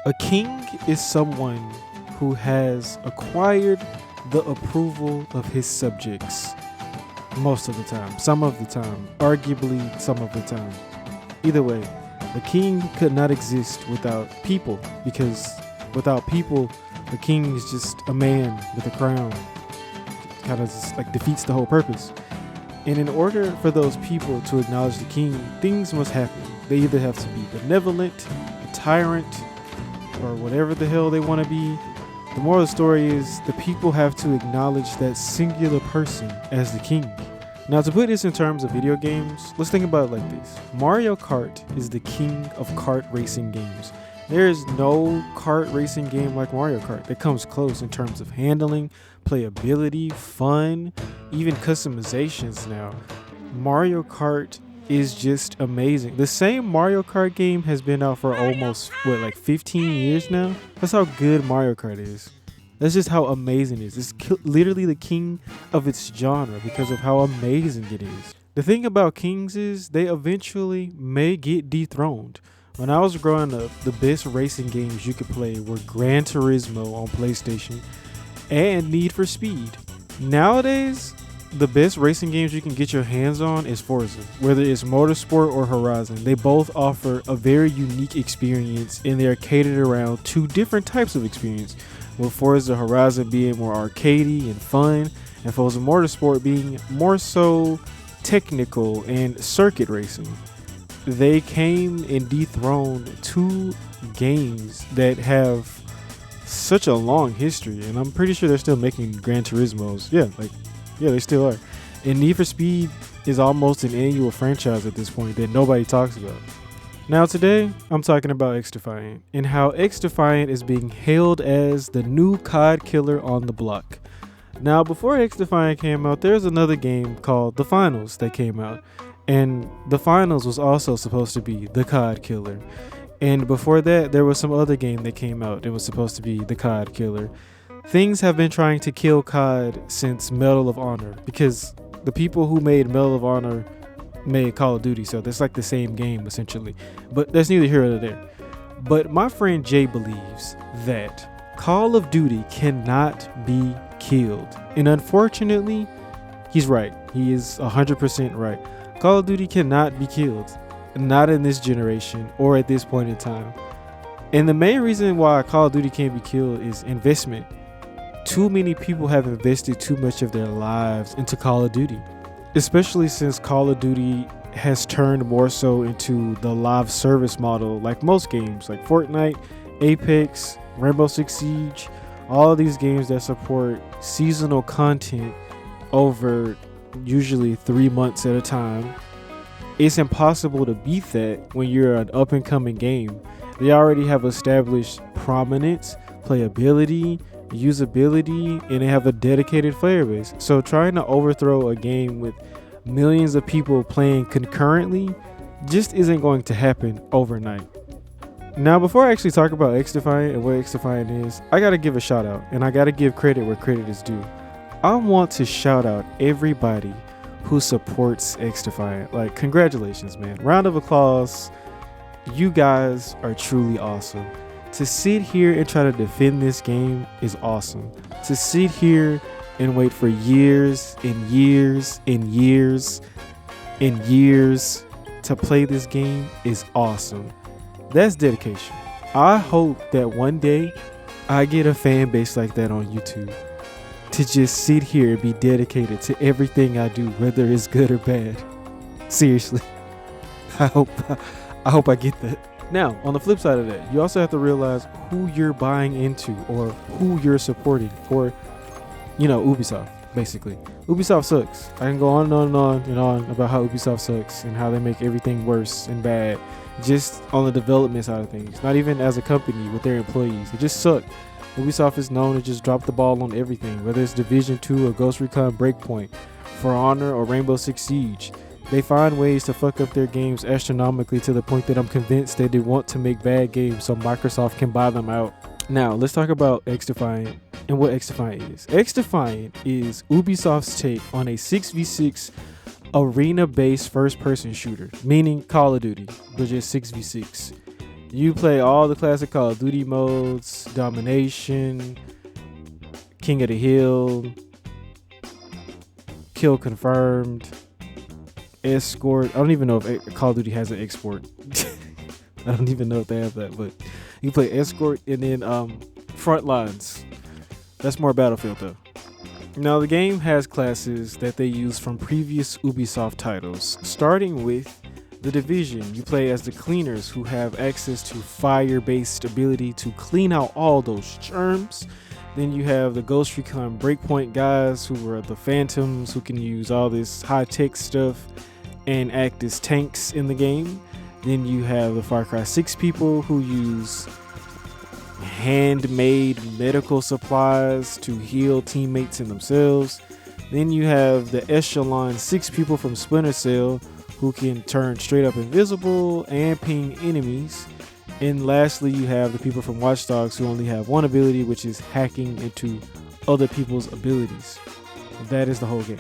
A king is someone who has acquired the approval of his subjects most of the time, some of the time, arguably some of the time. Either way, a king could not exist without people, because without people, the king is just a man with a crown. Kind of just like defeats the whole purpose. And in order for those people to acknowledge the king, things must happen. They either have to be benevolent, a tyrant, or whatever the hell they want to be. The moral of the story is the people have to acknowledge that singular person as the king. Now, to put this in terms of video games, let's think about it like this. Mario Kart is the king of kart racing games. There is no kart racing game like Mario Kart that comes close in terms of handling, playability, fun, even customizations now. Mario Kart is just amazing. The same Mario Kart game has been out for almost, 15 years now? That's how good Mario Kart is. That's just how amazing it is. It's literally the king of its genre because of how amazing it is. The thing about kings is they eventually may get dethroned. When I was growing up, the best racing games you could play were Gran Turismo on PlayStation and Need for Speed. Nowadays, the best racing games you can get your hands on is Forza. Whether it's Motorsport or Horizon, they both offer a very unique experience, and they're catered around two different types of experience, with Forza Horizon being more arcadey and fun, and Forza Motorsport being more so technical and circuit racing. They came and dethroned two games that have such a long history, and I'm pretty sure they're still making Gran Turismos. Yeah, they still are. And Need for Speed is almost an annual franchise at this point that nobody talks about. Now today, I'm talking about XDefiant and how XDefiant is being hailed as the new COD killer on the block. Now, before XDefiant came out, there's another game called The Finals that came out. And The Finals was also supposed to be the COD killer. And before that, there was some other game that came out that was supposed to be the COD killer. Things have been trying to kill COD since Medal of Honor, because the people who made Medal of Honor made Call of Duty, so that's like the same game essentially. But that's neither here nor there. But my friend Jay believes that Call of Duty cannot be killed. And unfortunately, he's right. He is 100% right. Call of Duty cannot be killed. Not in this generation or at this point in time. And the main reason why Call of Duty can't be killed is investment. Too many people have invested too much of their lives into Call of Duty, especially since Call of Duty has turned more so into the live service model, like most games like Fortnite, Apex, Rainbow Six Siege, all of these games that support seasonal content over usually 3 months at a time. It's impossible to beat that when you're an up and coming game. They already have established prominence, playability, usability, and they have a dedicated player base. So trying to overthrow a game with millions of people playing concurrently just isn't going to happen overnight. Now, before I actually talk about XDefiant and what XDefiant is, I gotta give a shout out, and I gotta give credit where credit is due. I want to shout out everybody who supports XDefiant. Like, congratulations, man. Round of applause. You guys are truly awesome. To sit here and try to defend this game is awesome. To sit here and wait for years and years and years and years to play this game is awesome. That's dedication. I hope that one day I get a fan base like that on YouTube, to just sit here and be dedicated to everything I do, whether it's good or bad. Seriously. I hope I get that. Now, on the flip side of that, you also have to realize who you're buying into or who you're supporting, or, Ubisoft, basically. Ubisoft sucks. I can go on and on and on and on about how Ubisoft sucks and how they make everything worse and bad, just on the development side of things. Not even as a company with their employees. They just suck. Ubisoft is known to just drop the ball on everything, whether it's Division 2 or Ghost Recon Breakpoint, For Honor or Rainbow Six Siege. They find ways to fuck up their games astronomically to the point that I'm convinced that they want to make bad games so Microsoft can buy them out. Now, let's talk about XDefiant and what XDefiant is. XDefiant is Ubisoft's take on a 6v6 arena-based first-person shooter, meaning Call of Duty, but just 6v6. You play all the classic Call of Duty modes: Domination, King of the Hill, Kill Confirmed, Escort. I don't even know if Call of Duty has an export. I don't even know if they have that, but you play Escort and then Frontlines. That's more Battlefield though. Now the game has classes that they use from previous Ubisoft titles, starting with The Division. You play as the cleaners who have access to fire-based ability to clean out all those germs. Then you have the Ghost Recon Breakpoint guys who are the Phantoms who can use all this high-tech stuff and act as tanks in the game. Then you have the Far Cry 6 people who use handmade medical supplies to heal teammates and themselves. Then you have the Echelon 6 people from Splinter Cell who can turn straight up invisible and ping enemies. And lastly, you have the people from Watch Dogs who only have one ability, which is hacking into other people's abilities. That is the whole game.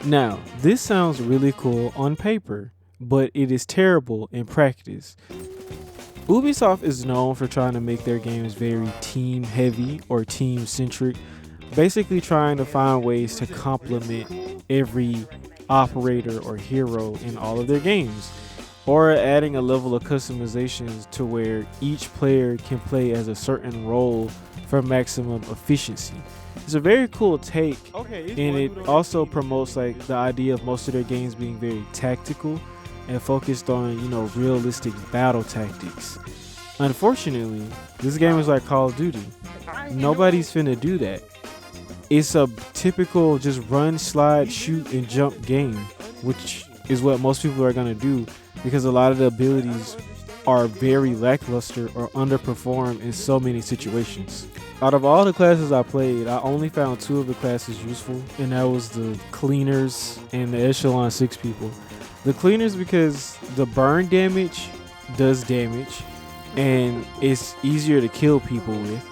Now, this sounds really cool on paper, but it is terrible in practice. Ubisoft is known for trying to make their games very team heavy or team centric, basically trying to find ways to complement every operator or hero in all of their games, or adding a level of customizations to where each player can play as a certain role for maximum efficiency. It's a very cool take, and it also promotes like the idea of most of their games being very tactical and focused on, you know, realistic battle tactics. Unfortunately, this game is like Call of Duty. Nobody's finna do that. It's a typical just run, slide, shoot, and jump game, which is what most people are gonna do because a lot of the abilities are very lackluster or underperform in so many situations. Out of all the classes I played, I only found 2 of the classes useful, and that was the cleaners and the Echelon 6 people. The cleaners because the burn damage does damage and it's easier to kill people with.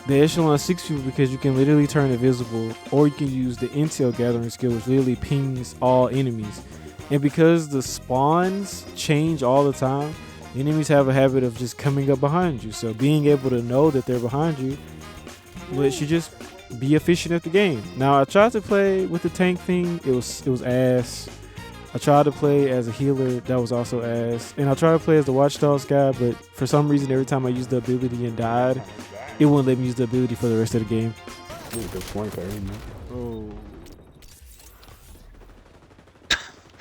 The Echelon 6 people because you can literally turn invisible, or you can use the intel gathering skill which literally pings all enemies. And because the spawns change all the time, enemies have a habit of just coming up behind you. So being able to know that they're behind you lets you just be efficient at the game. Now I tried to play with the tank thing, it was ass. I tried to play as a healer, that was also ass. And I tried to play as the Watch Dogs guy, but for some reason every time I used the ability and died, it wouldn't let me use the ability for the rest of the game. Good point there, oh.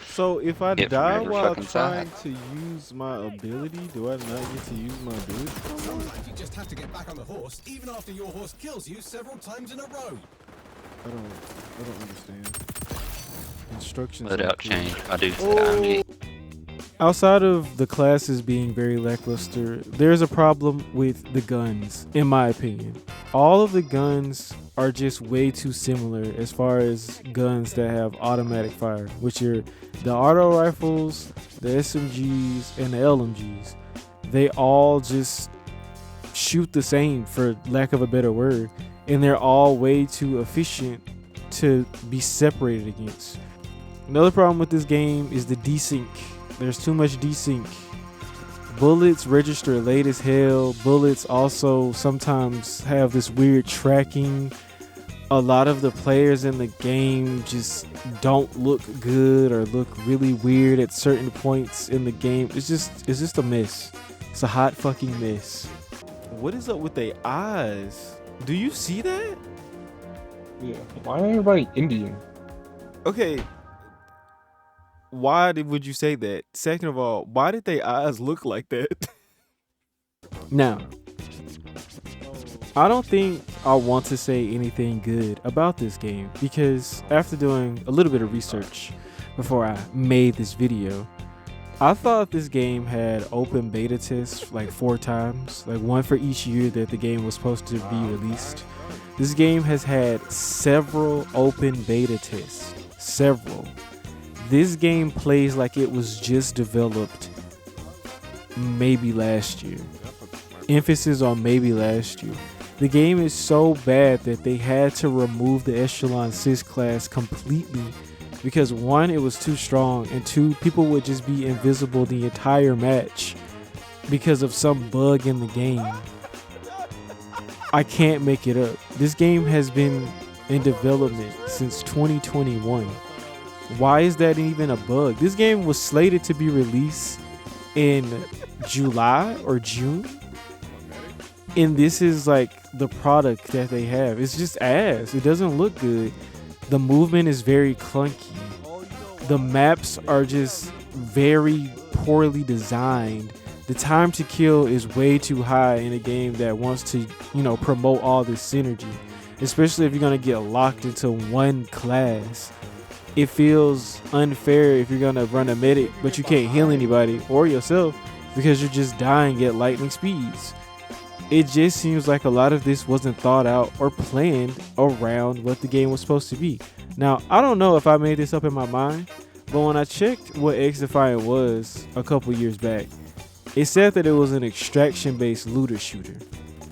So if I die while trying to use my ability, do I not get to use my ability? You just have to get back on the horse, even after your horse kills you several times in a row. I don't understand. Instructions. Without change, I do say Outside of the classes being very lackluster, there's a problem with the guns, in my opinion. All of the guns are just way too similar as far as guns that have automatic fire, which are the auto rifles, the SMGs, and the LMGs. They all just shoot the same, for lack of a better word, and they're all way too efficient to be separated against. Another problem with this game is the desync. There's too much desync. Bullets register late as hell. Bullets also sometimes have this weird tracking. A lot of the players in the game just don't look good or look really weird at certain points in the game. It's just a mess. It's a hot fucking mess. What is up with their eyes? Do you see that? Yeah. Why ain't everybody Indian? Okay. Would you say that? Second of all, why did their eyes look like that? Now, I don't think I want to say anything good about this game because after doing a little bit of research before I made this video, I thought this game had open beta tests like 4 times, like one for each year that the game was supposed to be released. This game has had several open beta tests, several. This game plays like it was just developed maybe last year. Emphasis on maybe last year. The game is so bad that they had to remove the Echelon 6 class completely because 1, it was too strong, and 2, people would just be invisible the entire match. because of some bug in the game. I can't make it up. This game has been in development since 2021. Why is that even a bug? This game was slated to be released in July or June. And this is like the product that they have. It's just ass. It doesn't look good. The movement is very clunky. The maps are just very poorly designed. The time to kill is way too high in a game that wants to, promote all this synergy. Especially if you're going to get locked into one class. It feels unfair if you're going to run a medic, but you can't heal anybody or yourself because you're just dying at lightning speeds. It just seems like a lot of this wasn't thought out or planned around what the game was supposed to be. Now, I don't know if I made this up in my mind, but when I checked what XDefiant was a couple years back, it said that it was an extraction-based looter shooter.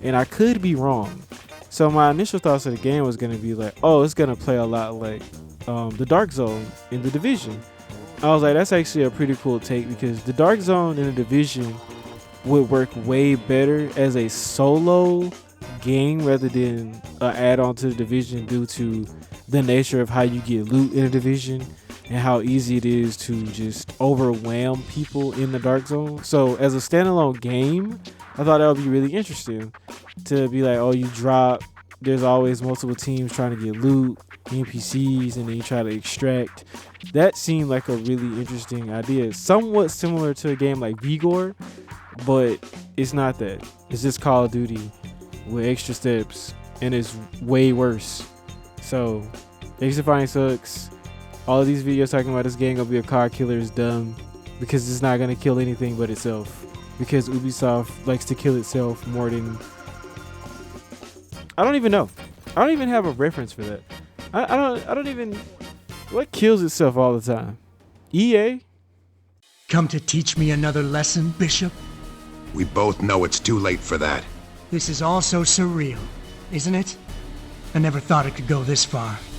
And I could be wrong. So my initial thoughts of the game was going to be like, oh, it's going to play a lot like the Dark Zone in The Division. I was like, that's actually a pretty cool take because the Dark Zone in The Division would work way better as a solo game rather than an add-on to The Division due to the nature of how you get loot in The Division and how easy it is to just overwhelm people in the Dark Zone. So as a standalone game, I thought that would be really interesting to be like, oh, you drop, there's always multiple teams trying to get loot, NPCs, and then you try to extract. That seemed like a really interesting idea. Somewhat similar to a game like Vigor, but it's not that. It's just Call of Duty with extra steps, and it's way worse. So, XDefiant sucks. All of these videos talking about this game gonna be a car killer is dumb because it's not gonna kill anything but itself. Because Ubisoft likes to kill itself more than... I don't even know. I don't even have a reference for that. I don't even... What kills itself all the time? EA? Come to teach me another lesson, Bishop? We both know it's too late for that. This is all so surreal, isn't it? I never thought it could go this far.